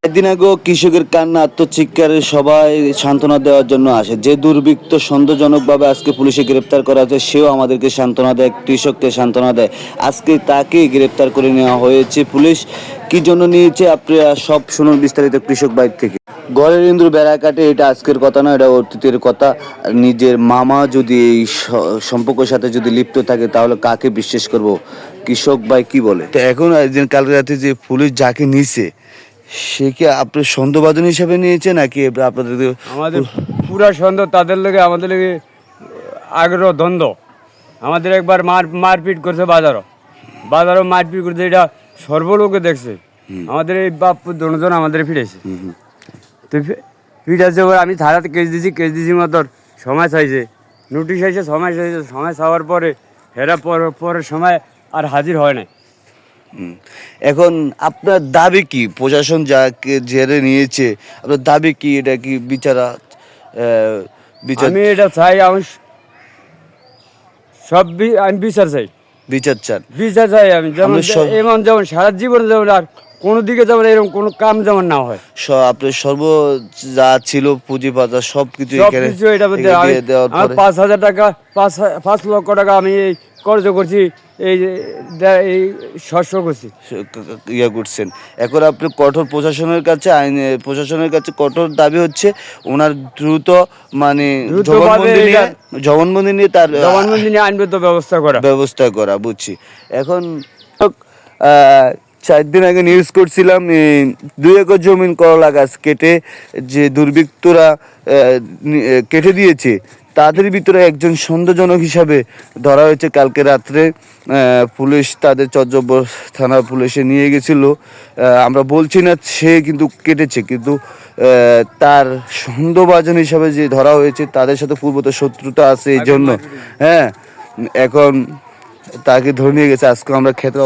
একদিন আগে কৃষকের কান্না আত্মচিৎকারে সবাই সান্ত্বনা দেওয়ার জন্য আসে। যে দুর্বৃত্ত সন্দেহজনকভাবে আজকে পুলিশে গ্রেপ্তার করা হয়েছে সেও আমাদেরকে সান্ত্বনা দেয়, কৃষককে সান্ত্বনা দেয়। আজকে তাকে গ্রেপ্তার করে নেওয়া হয়েছে। পুলিশ কি জন্য নিয়েছে আপনারা সব শুনুন বিস্তারিত কৃষক বাইক থেকে। গড়ের ইন্দুর বেড়া কাটে, এটা আজকের কথা না, এটা অতীতের কথা। নিজের মামা যদি এই সম্পর্কের সাথে যদি লিপ্ত থাকে তাহলে কাকে বিশ্বাস করব? কৃষক ভাই কি বলে? তো এখন একদিন কাল রাতে যে পুলিশ যাকে নিছে সে কি আপনার সন্দেহভাজন হিসাবে নিয়েছে নাকি আপনাদের? আমাদের পুরা সন্দেহ তাদের লেগে, আমাদের লেগে আগ্রহ দ্বন্দ্ব। আমাদের একবার মারপিট করছে, বাজারও মারপিট করছে, এটা সর্বলোকে দেখছে। আমাদের এই বাপ দুজন আমাদের ফিরেছে, তো ফিরেছে আমি থানাতে কেস দিয়েছি মতো সময় চাইছে, নোটিশ আইছে, সময় চাওয়ার পরে হেরা পরের সময় আর হাজির হয় নাই। এখন আপনার দাবি কি? প্রশাসন যাকে জেলে নিয়েছে আপনার দাবি কি? এটা কি বিচার? আমি এটা চাই, আমি আমি বিচার চাই। বিচার চান? বিচার চাই আমি, যেমন যেমন সারা জীবন যেমন আর কোনো দিকে যেমন এরকম কোনো কাম যেমন না হয়। আপনার সর্ব যা ছিল পুঁজি পাতা সবকিছু এখানে এটা আমার 5,000 টাকা, 5 লক্ষ টাকা আমি খরচ করছি, এই শস্য করছি, ইয়া করছেন। এখন আপনি কঠোর প্রশাসনের কাছে, প্রশাসনের কাছে কঠোর দাবি হচ্ছে ওনার দ্রুত মানে জবানবন্দি নিয়ে তার আইনগত ব্যবস্থা করা। বুঝছি। এখন 4 দিন আগে নিউজ করছিলাম 2 একর জমিন করলা গাছ কেটে যে দুর্বৃত্তরা কেটে দিয়েছে তাদের ভিতরে একজন সন্দেহজনক হিসাবে ধরা হয়েছে কালকে রাত্রে। পুলিশ তাদের চর্যব্বর থানা পুলিশে নিয়ে গেছিল। আমরা বলছি না সে কিন্তু কেটেছে, কিন্তু তার সন্দেহভাজন হিসাবে যে ধরা হয়েছে তাদের সাথে পূর্বত শত্রুতা আছে এই জন্য। হ্যাঁ, এখন তাকে ধরে নিয়ে গেছে। আজকে আমরা খেতে